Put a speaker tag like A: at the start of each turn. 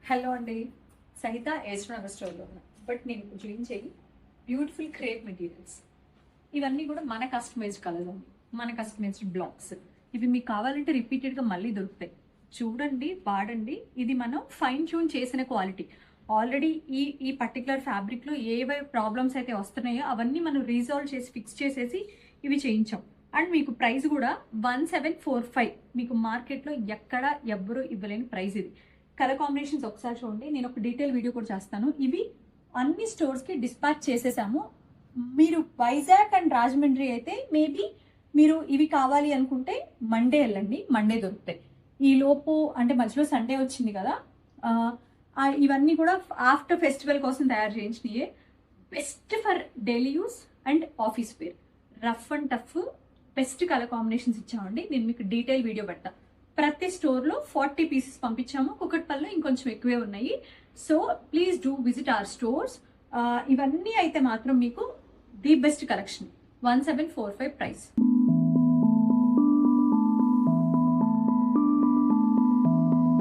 A: Hello అండి, సహిత ఏజ్నగర్ స్టోర్లో ఉన్నా. బట్ నేను ఇప్పుడు చూపించేవి బ్యూటిఫుల్ క్రేప్ మెటీరియల్స్. ఇవన్నీ కూడా మన కస్టమైజ్డ్ కలర్స్ అండి, మన కస్టమైజ్డ్ బ్లాక్స్. ఇవి మీకు కావాలంటే రిపీటెడ్గా మళ్ళీ దొరుకుతాయి. చూడండి, వాడండి. ఇది మనం ఫైన్ ట్యూన్ చేసిన క్వాలిటీ. ఆల్రెడీ ఈ పర్టికులర్ ఫ్యాబ్రిక్లో ఏవే ప్రాబ్లమ్స్ అయితే వస్తున్నాయో అవన్నీ మనం రీసాల్వ్ చేసి ఫిక్స్ చేసేసి ఇవి చేయించాం. అండ్ మీకు ప్రైస్ కూడా 1745. మీకు మార్కెట్లో ఎక్కడ ఎవ్వరూ ఇవ్వలేని ప్రైస్ ఇది. కలర్ కాంబినేషన్స్ ఒకసారి చూడండి. నేను ఒక డీటెయిల్ వీడియో కూడా చేస్తాను. ఇవి అన్ని స్టోర్స్కి డిస్పాచ్ చేసేసాము. మీరు వైజాగ్ అండ్ రాజమండ్రి అయితే మేబీ మీరు ఇవి కావాలి అనుకుంటే మండే వెళ్ళండి, మండే దొరుకుతాయి. ఈ లోపు అంటే మధ్యలో సండే వచ్చింది కదా, ఇవన్నీ కూడా ఆఫ్టర్ ఫెస్టివల్ కోసం తయారు చేయించినయే. Best for daily use and office wear. Rough and tough best colour combinations ఇచ్చామండి. నేను మీకు డీటెయిల్ వీడియో పెడతా. ప్రతి స్టోర్లో 40 పీసెస్ పంపించాము. కుకట్పల్లిలో ఇంకొంచెం ఎక్కువే ఉన్నాయి. So please do visit our stores. ఇవన్నీ అయితే మాత్రం మీకు ది బెస్ట్ కలెక్షన్. 1745 ప్రైస్.